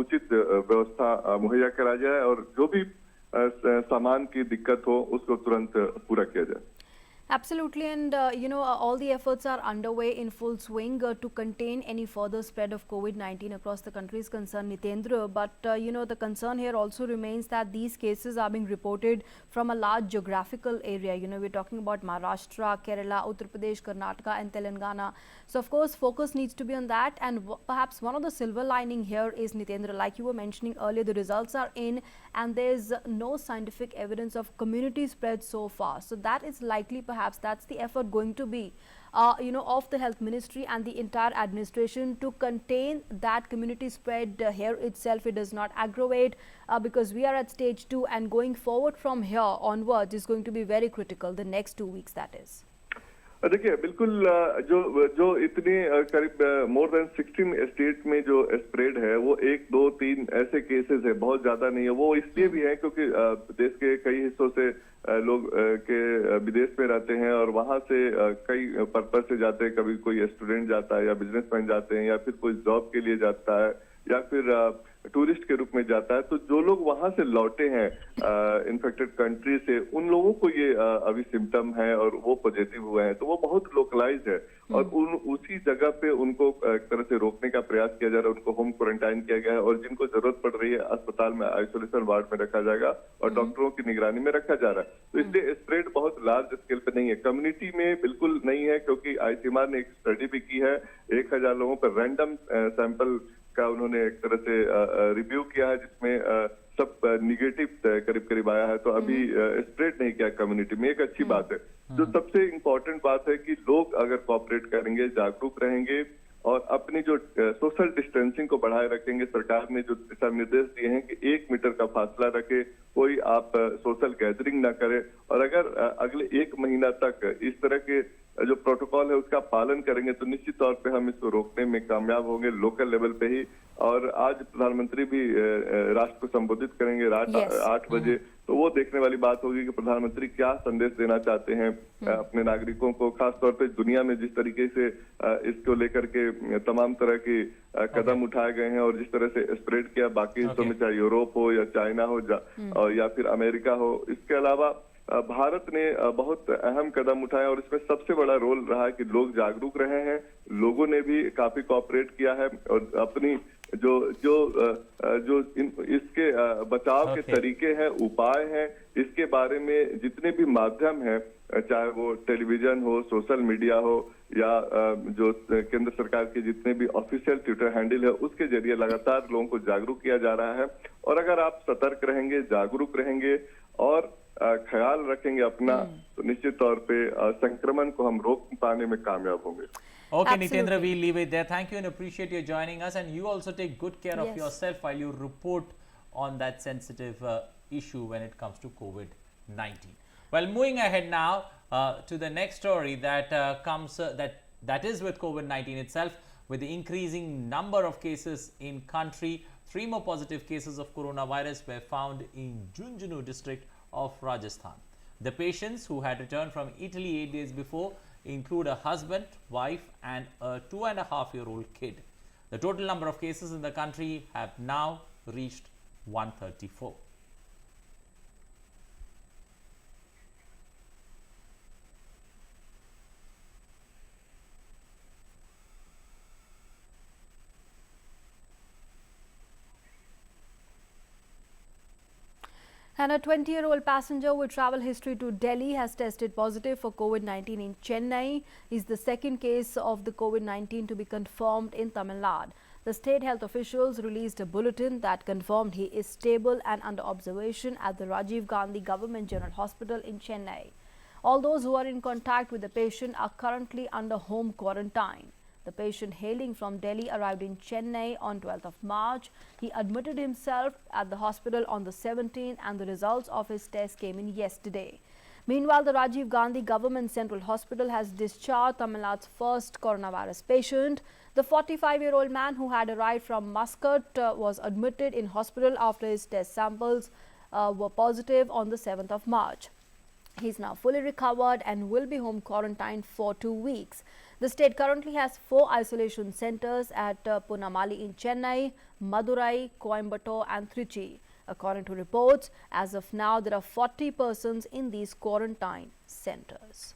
उचित व्यवस्था मुहैया करा जाए और जो भी सामान की दिक्कत हो उसको तुरंत पूरा किया जाए। Absolutely, and all the efforts are underway in full swing to contain any further spread of COVID-19 across the country is concerned, Nitendra. But the concern here also remains that these cases are being reported from a large geographical area. We're talking about Maharashtra, Kerala, Uttar Pradesh, Karnataka and Telangana. So of course focus needs to be on that, and perhaps one of the silver lining here is, Nitendra, like you were mentioning earlier, the results are in and there's no scientific evidence of community spread so far. So that is likely, perhaps that's the effort going to be of the Health Ministry and the entire administration to contain that community spread here itself. It does not aggravate because we are at stage 2, and going forward from here onwards is going to be very critical, the next 2 weeks that is. देखिए बिल्कुल जो इतने करीब more than 16 state में जो spread है वो 1, 2, 3 ऐसे केसेस है, बहुत ज्यादा नहीं है। वो इसलिए भी है क्योंकि देश के कई हिस्सों से लोग के विदेश में रहते हैं और वहां से कई पर्पज से जाते हैं। कभी कोई स्टूडेंट जाता है या बिजनेसमैन जाते हैं या फिर कोई जॉब के लिए जाता है या फिर टूरिस्ट के रूप में जाता है। तो जो लोग वहां से लौटे हैं इन्फेक्टेड कंट्री से, उन लोगों को ये अभी सिम्टम है और वो पॉजिटिव हुए हैं, तो वो बहुत लोकलाइज है और उसी जगह पे उनको एक तरह से रोकने का प्रयास किया जा रहा है। उनको होम क्वारंटाइन किया गया है और जिनको जरूरत पड़ रही है अस्पताल में आइसोलेशन वार्ड में रखा जाएगा और डॉक्टरों की निगरानी में रखा जा रहा है। तो इसलिए स्प्रेड बहुत लार्ज स्केल पे नहीं है, कम्युनिटी में बिल्कुल नहीं है, क्योंकि आईसीएमआर ने एक स्टडी भी की है। 1000 लोगों पर रैंडम सैंपल का उन्होंने एक तरह से रिव्यू किया है जिसमें सब निगेटिव करीब करीब आया है। तो अभी स्प्रेड नहीं किया कम्युनिटी में, एक अच्छी बात है। जो सबसे इम्पोर्टेंट बात है कि लोग अगर कोऑपरेट करेंगे, जागरूक रहेंगे और अपनी जो सोशल डिस्टेंसिंग को बढ़ाए रखेंगे। सरकार ने जो दिशा निर्देश दिए हैं कि 1 मीटर का फासला रखे, कोई आप सोशल गैदरिंग ना करे और अगर अगले 1 महीना तक इस तरह के जो प्रोटोकॉल है उसका पालन करेंगे तो निश्चित तौर पे हम इसको रोकने में कामयाब होंगे लोकल लेवल पे ही। और आज प्रधानमंत्री भी राष्ट्र को संबोधित करेंगे रात 8 बजे, तो वो देखने वाली बात होगी कि प्रधानमंत्री क्या संदेश देना चाहते हैं अपने नागरिकों को। खासतौर पे दुनिया में जिस तरीके से इसको लेकर के तमाम तरह के कदम उठाए गए हैं और जिस तरह से स्प्रेड किया बाकी हिस्सों में, चाहे यूरोप हो या चाइना हो या फिर अमेरिका हो। इसके अलावा भारत ने बहुत अहम कदम उठाए और इसमें सबसे बड़ा रोल रहा है कि लोग जागरूक रहे हैं। लोगों ने भी काफी कोऑपरेट किया है और अपनी इसके बचाव के तरीके हैं, उपाय हैं, इसके बारे में जितने भी माध्यम हैं, चाहे वो टेलीविजन हो, सोशल मीडिया हो या जो केंद्र सरकार के जितने भी ऑफिशियल ट्विटर हैंडल है, उसके जरिए लगातार लोगों को जागरूक किया जा रहा है। और अगर आप सतर्क रहेंगे, जागरूक रहेंगे और ख्याल रखेंगे अपना, तो निश्चित तौर पे संक्रमण को हम रोक पाने में कामयाब होंगे। Okay, Nitendra, we'll leave it there. Thank you and appreciate you joining us. And you also take good care of yourself while you report on that sensitive issue when it comes to COVID-19. Well, moving ahead now to the next story that comes that is with COVID-19 itself. With the increasing number of cases in country, 3 more positive cases of coronavirus were found in Junjunu district of Rajasthan. The patients who had returned from Italy 8 days before include a husband, wife and a 2.5-year-old kid. The total number of cases in the country have now reached 134. And a 20-year-old passenger with travel history to Delhi has tested positive for COVID-19 in Chennai. He is the second case of the COVID-19 to be confirmed in Tamil Nadu. The state health officials released a bulletin that confirmed he is stable and under observation at the Rajiv Gandhi Government General Hospital in Chennai. All those who are in contact with the patient are currently under home quarantine. The patient hailing from Delhi arrived in Chennai on 12th of March. He admitted himself at the hospital on the 17th and the results of his test came in yesterday. Meanwhile, the Rajiv Gandhi Government Central Hospital has discharged Tamil Nadu's first coronavirus patient. The 45-year-old man who had arrived from Muscat was admitted in hospital after his test samples were positive on the 7th of March. He is now fully recovered and will be home quarantined for 2 weeks. The state currently has 4 isolation centers at Punamali in Chennai, Madurai, Coimbatore and Trichy. According to reports, as of now, there are 40 persons in these quarantine centers.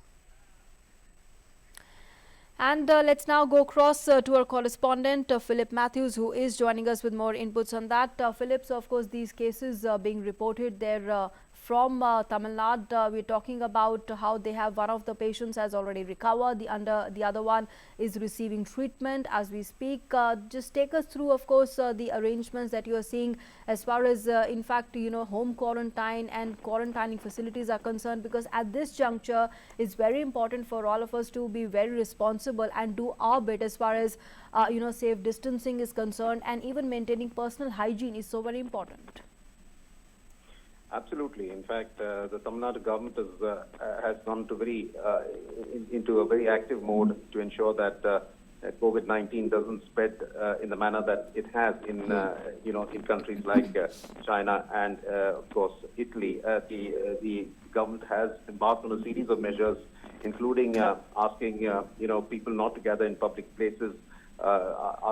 And let's now go across to our correspondent Philip Matthews, who is joining us with more inputs on that. Philip, so of course these cases being reported, they're from Tamil Nadu. We're talking about how they have one of the patients has already recovered. The other one is receiving treatment as we speak. Just take us through, of course, the arrangements that you are seeing as far as, in fact, home quarantine and quarantining facilities are concerned, because at this juncture, it's very important for all of us to be very responsible and do our bit as far as, safe distancing is concerned, and even maintaining personal hygiene is so very important. Absolutely. In fact, the Tamil Nadu government has gone to into a very active mode to ensure that COVID-19 doesn't spread in the manner that it has in in countries like China and of course Italy. The government has embarked on a series of measures, including asking people not to gather in public places,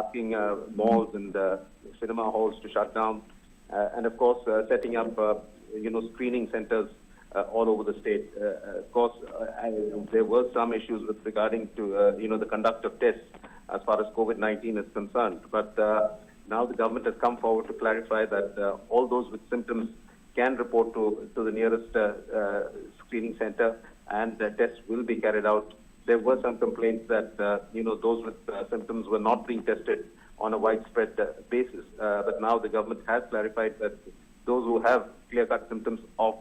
asking malls and cinema halls to shut down, and of course setting up screening centers all over the state. Of course, there were some issues with regarding to the conduct of tests as far as COVID-19 is concerned. But now the government has come forward to clarify that all those with symptoms can report to the nearest screening center, and tests will be carried out. There were some complaints that those with symptoms were not being tested on a widespread basis. But now the government has clarified that those who have clear-cut symptoms of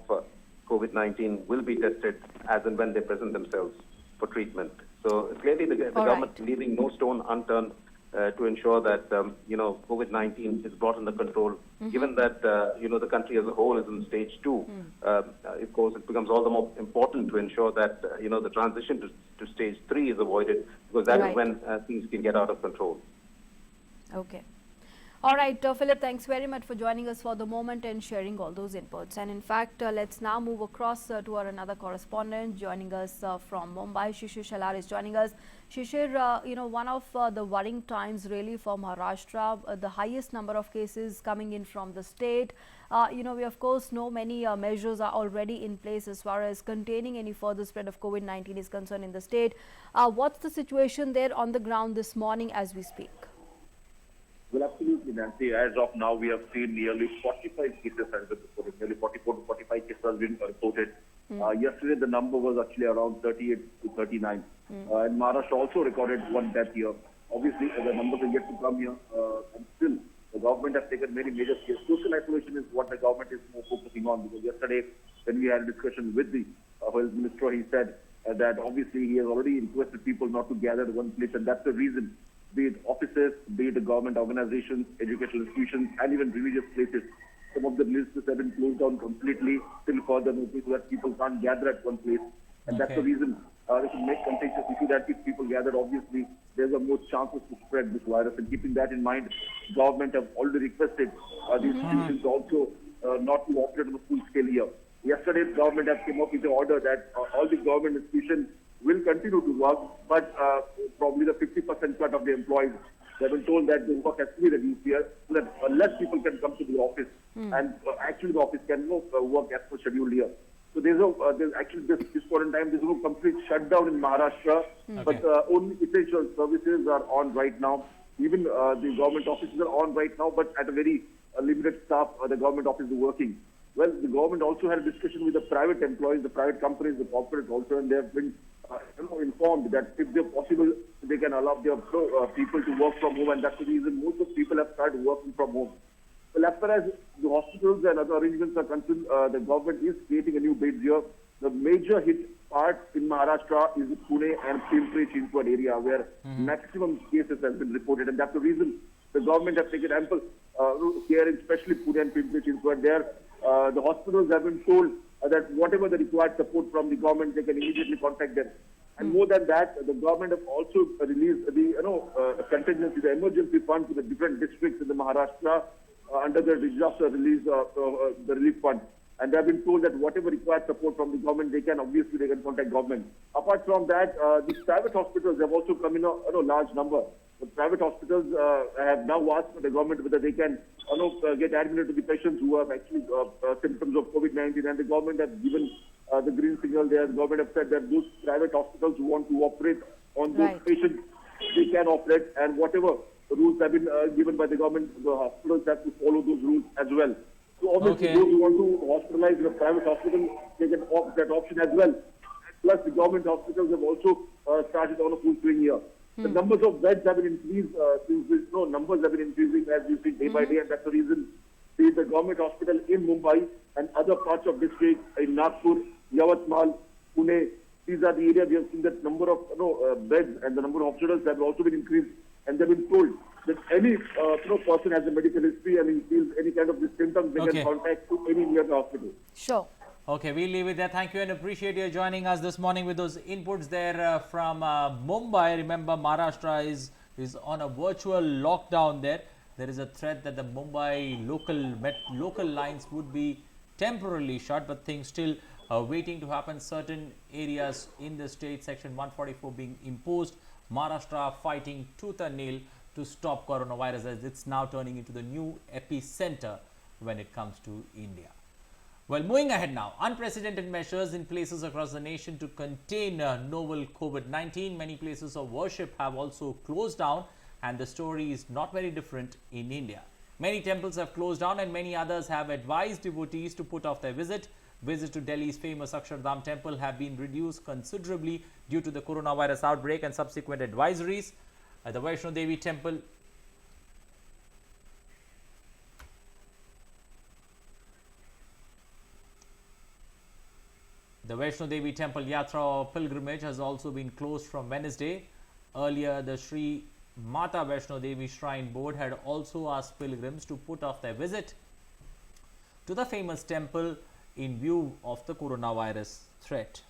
COVID-19 will be tested as and when they present themselves for treatment. So clearly the government is leaving no stone unturned to ensure that COVID-19 is brought under control. Given that the country as a whole is in stage 2, of course it becomes all the more important to ensure that the transition to stage 3 is avoided, because that is when things can get out of control. Okay. All right, Philip, thanks very much for joining us for the moment and sharing all those inputs. And in fact, let's now move across to our another correspondent joining us from Mumbai. Shishir Shalar is joining us. Shishir, one of the worrying times really for Maharashtra, the highest number of cases coming in from the state. We of course know many measures are already in place as far as containing any further spread of COVID-19 is concerned in the state. What's the situation there on the ground this morning as we speak? Well, absolutely, Nancy. As of now, we have seen nearly 45 cases has been reported. Nearly 44 to 45 cases have been reported. Yesterday, the number was actually around 38 to 39. And Maharashtra also recorded one death here. Obviously, the numbers are yet to come here. And still, the government has taken many major steps. Social isolation is what the government is more focusing on. Because yesterday, when we had a discussion with the health minister, he said that obviously he has already requested people not to gather at one place. And that's the reason, be it offices, be it the government organizations, educational institutions, and even religious places. Some of the places have been closed down completely till further notice, so that people can't gather at one place. And that's the reason this will make contagious issue, that if people gather, obviously, there's a more chances to spread this virus. And keeping that in mind, government have already requested these institutions also not to operate on a full scale here. Yesterday, the government has come up with an order that all the government institutions will continue to work, but probably the 50% cut of the employees. They've been told that the work has to be reduced here, so that less people can come to the office, and actually the office can work as per schedule here. So there's actually this point in time, there's no complete shutdown in Maharashtra, but only essential services are on right now. Even the government offices are on right now, but at a very limited staff. The government office is working. Well, the government also had a discussion with the private employees, the private companies, the corporates also, and they have been informed that if they're possible, they can allow their people to work from home, and that's the reason most of people have started working from home. Well, as far as the hospitals and other arrangements are concerned, the government is creating a new beds here. The major hit part in Maharashtra is the Pune and Pimpri-Chinchwad area, where maximum cases have been reported, and that's the reason the government has taken ample care, especially Pune and Pimpri-Chinchwad. There, the hospitals have been told that whatever the required support from the government, they can immediately contact them. And more than that, the government have also released the contingency, the emergency fund to the different districts in the Maharashtra under the disaster relief fund. And they have been told that whatever required support from the government, they can contact government. Apart from that, the private hospitals have also come in a large number. The private hospitals have now asked the government whether they can get admitted to the patients who have actually symptoms of COVID-19, and the government has given the green signal there. The government have said that those private hospitals who want to operate on those patients, they can operate, and whatever rules have been given by the government, the hospitals have to follow those rules as well. So obviously Okay. those who want to hospitalize in a private hospital, they can opt that option as well. Plus the government hospitals have also started on a full swing here. The numbers of beds have been increased, numbers have been increasing as you see day by day, and that's the reason the government hospital in Mumbai and other parts of district in Nagpur, Yavatmal, Pune, these are the areas we have seen that number of beds and the number of hospitals have also been increased, and they've been told that any person has a medical history and he feels any kind of these symptoms, they Okay. can contact to any nearby hospital. Sure. Okay, we'll leave it there. Thank you and appreciate you joining us this morning with those inputs there from Mumbai. Remember, Maharashtra is on a virtual lockdown there. There is a threat that the Mumbai local lines would be temporarily shut, but things still waiting to happen. Certain areas in the state, Section 144 being imposed. Maharashtra fighting tooth and nail to stop coronavirus as it's now turning into the new epicenter when it comes to India. Well, moving ahead now, unprecedented measures in places across the nation to contain novel COVID-19. Many places of worship have also closed down, and the story is not very different in India. Many temples have closed down and many others have advised devotees to put off their visit. Visits to Delhi's famous Akshardham temple have been reduced considerably due to the coronavirus outbreak and subsequent advisories. At the Vaishno Devi temple, the Vaishno Devi temple Yatra or pilgrimage has also been closed from Wednesday. Earlier, the Sri Mata Vaishno Devi Shrine Board had also asked pilgrims to put off their visit to the famous temple in view of the coronavirus threat.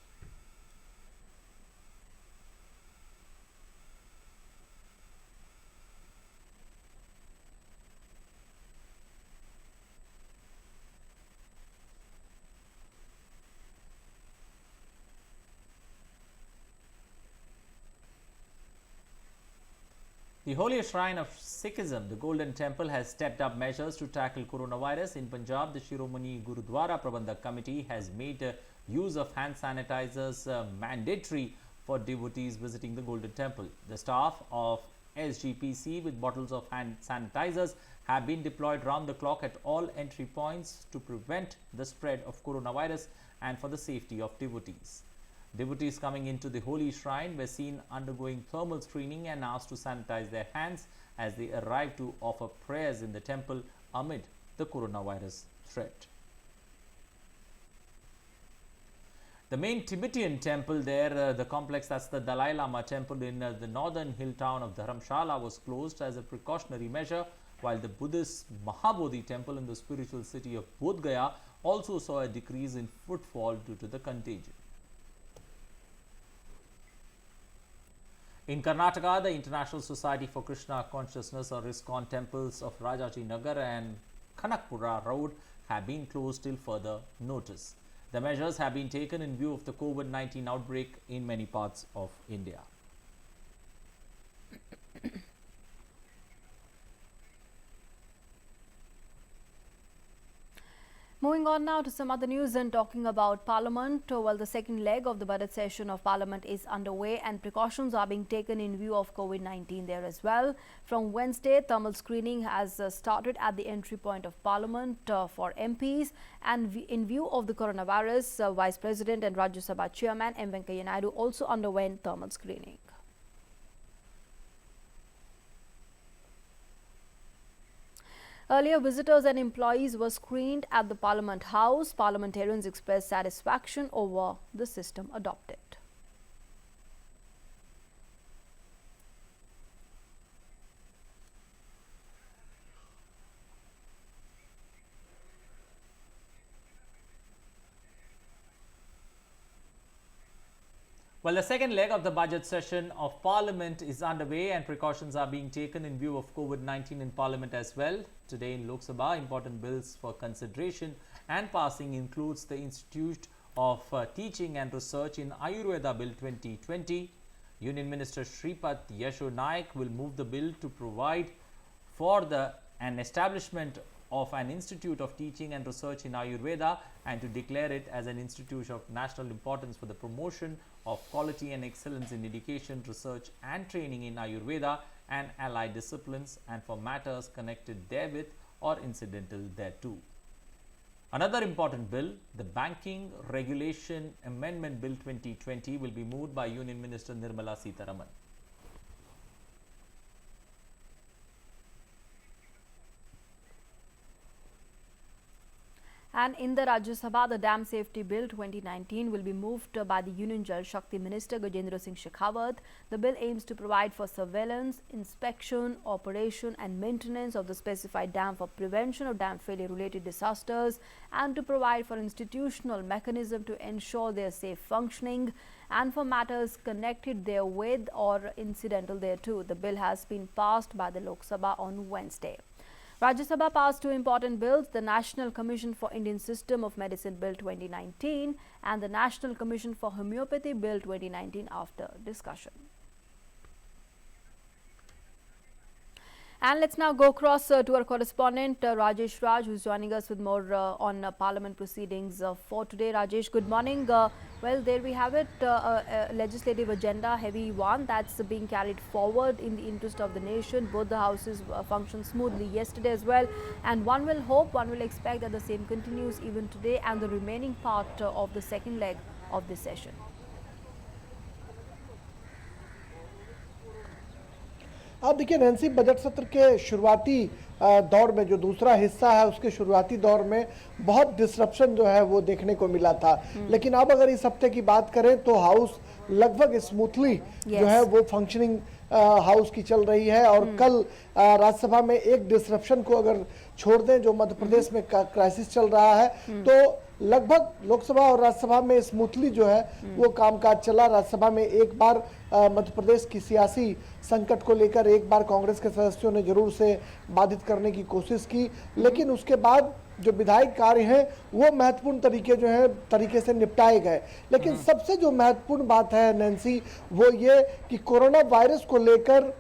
The holiest shrine of Sikhism, the Golden Temple, has stepped up measures to tackle coronavirus. In Punjab, the Shiromani Gurudwara Prabandhak Committee has made use of hand sanitizers mandatory for devotees visiting the Golden Temple. The staff of SGPC with bottles of hand sanitizers have been deployed round the clock at all entry points to prevent the spread of coronavirus and for the safety of devotees. Devotees coming into the holy shrine were seen undergoing thermal screening and asked to sanitize their hands as they arrived to offer prayers in the temple amid the coronavirus threat. The main Tibetan temple there, the complex, that's the Dalai Lama temple in the northern hill town of Dharamshala, was closed as a precautionary measure, while the Buddhist Mahabodhi temple in the spiritual city of Bodh Gaya also saw a decrease in footfall due to the contagion. In Karnataka, the International Society for Krishna Consciousness or ISKCON temples of Rajaji Nagar and Kanakpura Road have been closed till further notice. The measures have been taken in view of the COVID-19 outbreak in many parts of India. Moving on now to some other news and talking about Parliament. Well, the second leg of the budget session of Parliament is underway and precautions are being taken in view of COVID-19 there as well. From Wednesday, thermal screening has started at the entry point of Parliament for MPs, and in view of the coronavirus, Vice President and Rajya Sabha Chairman M. Venkaiah Naidu also underwent thermal screening. Earlier, visitors and employees were screened at the Parliament House. Parliamentarians expressed satisfaction over the system adopted. Well, the second leg of the budget session of Parliament is underway and precautions are being taken in view of COVID-19 in Parliament as well. Today in Lok Sabha, important bills for consideration and passing includes the Institute of Teaching and Research in Ayurveda Bill 2020. Union Minister Shripad Yasho Naik will move the bill to provide for an establishment of an Institute of Teaching and Research in Ayurveda and to declare it as an institute of national importance for the promotion of quality and excellence in education, research and training in Ayurveda and allied disciplines and for matters connected therewith or incidental thereto. Another important bill, the Banking Regulation Amendment Bill 2020, will be moved by Union Minister Nirmala Sitharaman. And in the Rajya Sabha, the Dam Safety Bill 2019 will be moved by the Union Jal Shakti Minister Gajendra Singh Shekhawat. The bill aims to provide for surveillance, inspection, operation and maintenance of the specified dam for prevention of dam failure related disasters, and to provide for institutional mechanism to ensure their safe functioning, and for matters connected therewith or incidental thereto. The bill has been passed by the Lok Sabha on Wednesday. Rajya Sabha passed two important bills, the National Commission for Indian System of Medicine Bill 2019 and the National Commission for Homeopathy Bill 2019 after discussion. And let's now go across to our correspondent Rajesh Raj, who's joining us with more on Parliament proceedings for today. Rajesh, good morning. Well, there we have it, legislative agenda, heavy one that's being carried forward in the interest of the nation. Both the houses functioned smoothly yesterday as well, and one will hope, one will expect that the same continues even today and the remaining part of the second leg of this session. आप देखिए Nancy, budget सत्र के शुरुआती दौर में जो दूसरा हिस्सा है उसके शुरुआती दौर में बहुत डिसरप्शन जो है वो देखने को मिला था, लेकिन अब अगर इस हफ्ते की बात करें तो हाउस लगभग स्मूथली जो है वो फंक्शनिंग हाउस की चल रही है। और कल राज्यसभा में एक डिसरप्शन को अगर छोड़ दें, जो मध्य प्रदेश में क्राइसिस चल रहा है, तो लगभग लोकसभा और राज्यसभा में स्मूथली जो है वो कामकाज चला। राज्यसभा में एक बार मध्य प्रदेश की सियासी संकट को लेकर एक बार कांग्रेस के सदस्यों ने जरूर से बाधित करने की कोशिश की, लेकिन उसके बाद जो विधायी कार्य हैं वो महत्वपूर्ण तरीके से निपटाए गए। लेकिन सबसे जो महत्वपूर्ण बात है नैन्सी, वो ये कि कोरोना वायरस को लेकर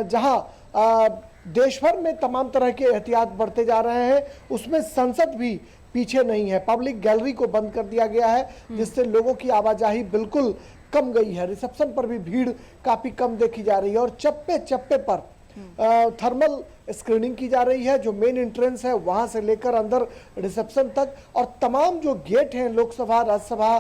जहां देश भर में तमाम तरह के एहतियात बरते जा रहे हैं, उसमें संसद भी पीछे नहीं है। पब्लिक गैलरी को बंद कर दिया गया है, जिससे लोगों की आवाजाही बिल्कुल कम गई है। रिसेप्शन पर भी भीड़ काफी कम देखी जा रही है और चप्पे चप्पे पर थर्मल स्क्रीनिंग की जा रही है। जो मेन एंट्रेंस है वहां से लेकर अंदर रिसेप्शन तक, और तमाम जो गेट हैं लोकसभा राज्यसभा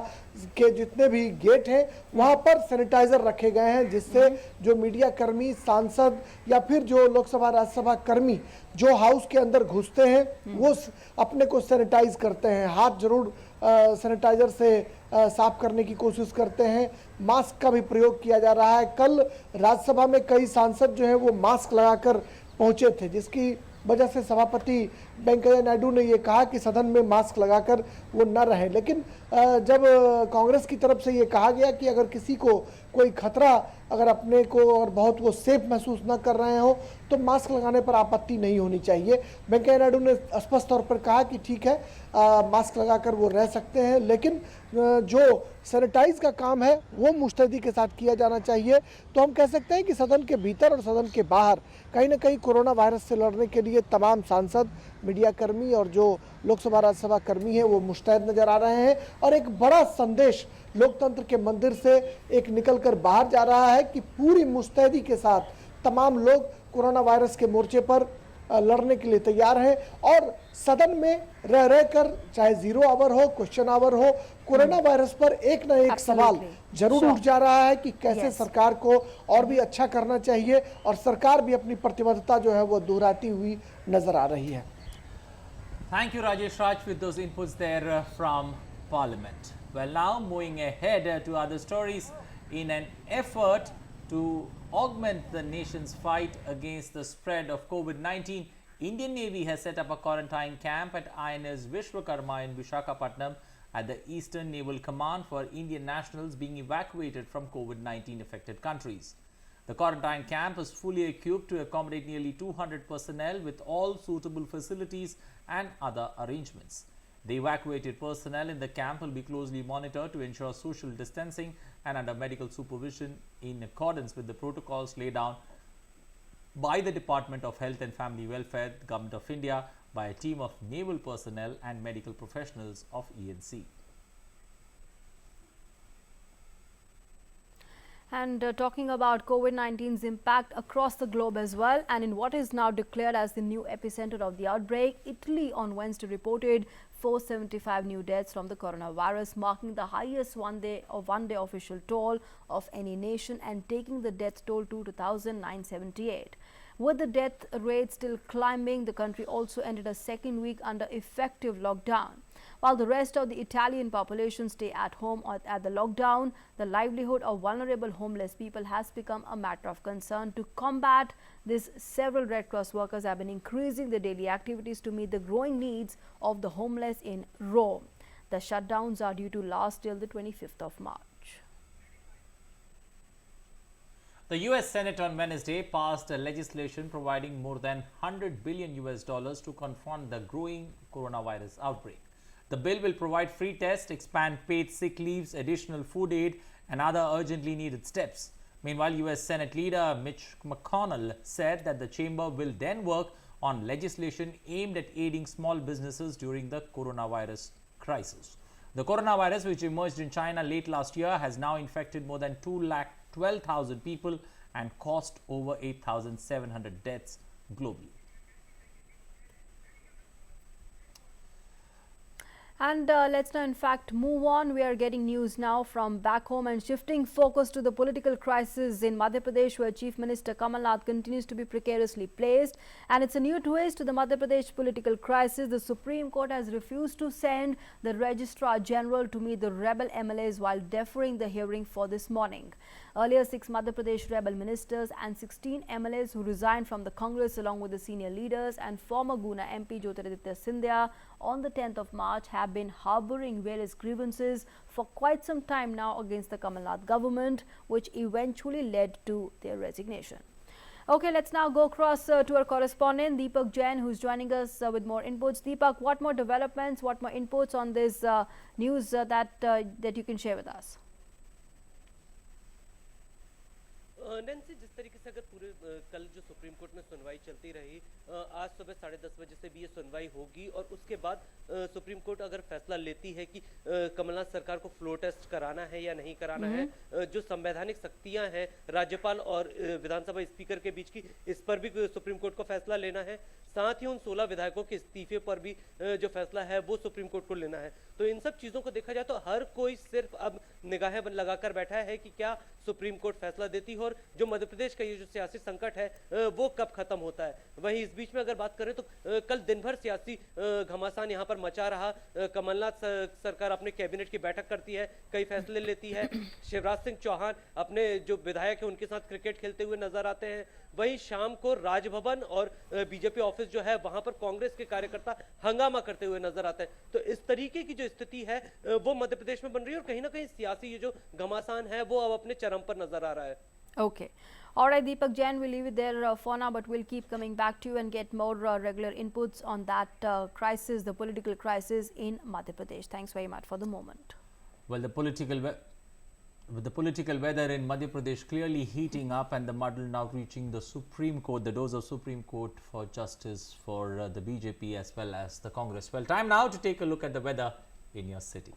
के जितने भी गेट हैं वहां पर सैनिटाइजर रखे गए हैं, जिससे जो मीडिया कर्मी, सांसद या फिर जो लोकसभा राज्यसभा कर्मी जो हाउस के अंदर घुसते हैं वो अपने को सैनिटाइज करते हैं, हाथ जरूर सैनिटाइजर से साफ करने की कोशिश करते हैं। मास्क का भी प्रयोग किया जा रहा है। कल राज्यसभा में कई सांसद जो हैं वो मास्क लगाकर पहुंचे थे, जिसकी वजह से सभापति वेंकैया नायडू ने ये कहा कि सदन में मास्क लगाकर वो न रहें। लेकिन जब कांग्रेस की तरफ से ये कहा गया कि अगर किसी को कोई खतरा अगर अपने को और बहुत वो सेफ महसूस न कर रहे हो तो मास्क लगाने पर आपत्ति नहीं होनी चाहिए। वेंकैया नायडू ने स्पष्ट तौर पर कहा कि ठीक है, मास्क लगाकर वो रह सकते हैं, लेकिन जो सैनिटाइज का काम है वो मुस्तैदी के साथ किया जाना चाहिए। तो हम कह सकते हैं कि सदन के भीतर और सदन के बाहर कहीं ना कहीं कोरोना वायरस से लड़ने के लिए तमाम सांसद, मीडिया कर्मी और जो लोकसभा राज्यसभा कर्मी हैं वो मुस्तैद नजर आ रहे हैं। और एक बड़ा संदेश लोकतंत्र के मंदिर से एक निकलकर बाहर जा रहा है कि पूरी मुस्तैदी के साथ तमाम लोग कोरोना वायरस के मोर्चे पर लड़ने के लिए तैयार हैं। और सदन में रह रहकर, चाहे 0 आवर हो, क्वेश्चन आवर हो, कोरोना वायरस पर एक न एक सवाल जरूर उठ जा रहा है कि कैसे सरकार को और भी अच्छा करना चाहिए, और सरकार भी अपनी प्रतिबद्धता जो है वो दोहराती हुई नजर आ रही है। Thank you, Rajesh Raj, with those inputs there from Parliament. Well, now moving ahead to other stories. In an effort to augment the nation's fight against the spread of COVID-19, Indian Navy has set up a quarantine camp at INS Vishwakarma in Visakhapatnam at the Eastern Naval Command for Indian nationals being evacuated from COVID-19 affected countries. The quarantine camp is fully equipped to accommodate nearly 200 personnel with all suitable facilities and other arrangements. The evacuated personnel in the camp will be closely monitored to ensure social distancing and under medical supervision in accordance with the protocols laid down by the Department of Health and Family Welfare, the Government of India, by a team of naval personnel and medical professionals of ENC. And talking about COVID-19's impact across the globe as well, and in what is now declared as the new epicenter of the outbreak, Italy on Wednesday reported 475 new deaths from the coronavirus, marking the highest one-day official toll of any nation and taking the death toll to 2,978. With the death rate still climbing, the country also ended a second week under effective lockdown. While the rest of the Italian population stay at home or at the lockdown, the livelihood of vulnerable homeless people has become a matter of concern. To combat this, several Red Cross workers have been increasing their daily activities to meet the growing needs of the homeless in Rome. The shutdowns are due to last till the 25th of March. The US Senate on Wednesday passed a legislation providing more than $100 billion to confront the growing coronavirus outbreak. The bill will provide free tests, expand paid sick leaves, additional food aid, and other urgently needed steps. Meanwhile, US Senate leader Mitch McConnell said that the chamber will then work on legislation aimed at aiding small businesses during the coronavirus crisis. The coronavirus, which emerged in China late last year, has now infected more than 212,000 people and caused over 8,700 deaths globally. And let's now in fact move on. We are getting news now from back home and shifting focus to the political crisis in Madhya Pradesh, where Chief Minister Kamal Nath continues to be precariously placed. And it's a new twist to the Madhya Pradesh political crisis. The Supreme Court has refused to send the Registrar General to meet the rebel MLAs while deferring the hearing for this morning. Earlier, 6 Madhya Pradesh rebel ministers and 16 MLAs who resigned from the Congress along with the senior leaders and former Guna MP Jyotiraditya Scindia on the 10th of March have been harboring various grievances for quite some time now against the Kamal Nath government, which eventually led to their resignation. Okay, let's now go across to our correspondent Deepak Jain, who's joining us with more inputs. Deepak, what more developments, what more inputs on this news that you can share with us? Nancy, जिस तरीके से अगर पूरे कल जो supreme court में सुनवाई चलती रही, आज सुबह 10:30 बजे से भी ये सुनवाई होगी और उसके बाद सुप्रीम कोर्ट अगर फैसला लेती है कि कमलनाथ सरकार को फ्लो टेस्ट कराना है या नहीं कराना है, जो संवैधानिक शक्तियां हैं राज्यपाल और विधानसभा स्पीकर के बीच की, इस पर भी सुप्रीम कोर्ट को फैसला लेना है। साथ ही उन 16 विधायकों के इस्तीफे पर भी जो फैसला है वो सुप्रीम कोर्ट को लेना है। तो इन सब चीजों को देखा जाए तो हर कोई सिर्फ अब निगाहें लगाकर बैठा है कि क्या सुप्रीम कोर्ट फैसला देती है और जो मध्य प्रदेश का ये जो सियासी संकट है वो कब खत्म होता है। वहीं इस बीच में अगर बात करें तो कल दिन भर सियासी घमासान यहाँ पर मचा रहा। कमलनाथ सरकार अपने कैबिनेट की बैठक करती है, कई फैसले लेती है। शिवराज सिंह चौहान अपने जो विधायक है उनके साथ क्रिकेट खेलते हुए नजर आते हैं। वहीं शाम को राजभवन और बीजेपी ऑफिस जो है वहां पर कांग्रेस के कार्यकर्ता हंगामा करते हुए नजर आते हैं। तो इस तरीके की जो स्थिति है वो मध्य प्रदेश में बन रही है और कहीं ना कहीं सियासी ये जो घमासान है वो अब अपने चरम पर नजर आ रहा है। Okay. All right, Deepak Jain, we'll leave it there for now, but we'll keep coming back to you and get more regular inputs on that crisis, the political crisis in Madhya Pradesh. Thanks very much for the moment. Well, the political weather in Madhya Pradesh clearly heating up and the muddle now reaching the Supreme Court, the doors of Supreme Court for justice for the BJP as well as the Congress. Well, time now to take a look at the weather in your city.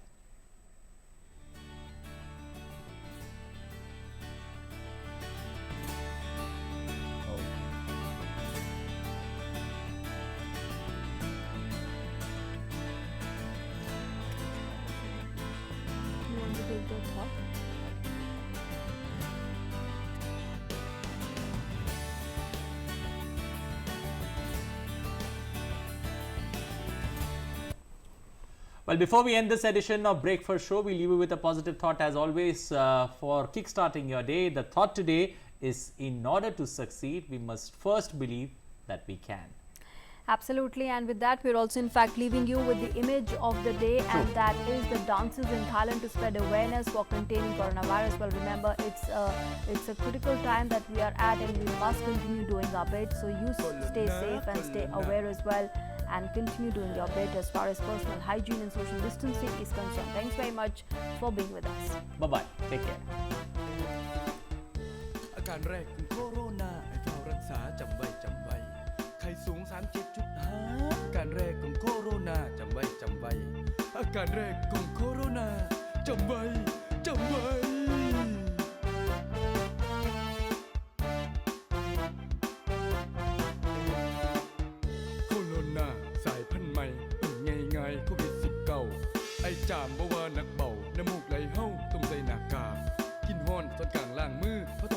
Well, before we end this edition of Breakfast Show, we leave you with a positive thought as always for kickstarting your day. The thought today is, in order to succeed, we must first believe that we can. Absolutely, and with that, we're also in fact leaving you with the image of the day, and that is the dances in Thailand to spread awareness for containing coronavirus. Well, remember, it's a critical time that we are at, and we must continue doing our bit. So you stay safe and stay aware as well, and continue doing your bit as far as personal hygiene and social distancing is concerned. Thanks very much for being with us. Bye-bye. Take care. อาการแรกของโคโรนาให้เฝ้ารักษาจำไว้ไข้สูง 37.5 อาการแรกของโคโรนาจำไว้อาการแรกของโคโรนาจำไว้ จามบ่ว่านักเบาน้ำมูกไหลเฮาต้องใส่หน้ากากกินฮ้อนตอนกลางล่างมือเพราะ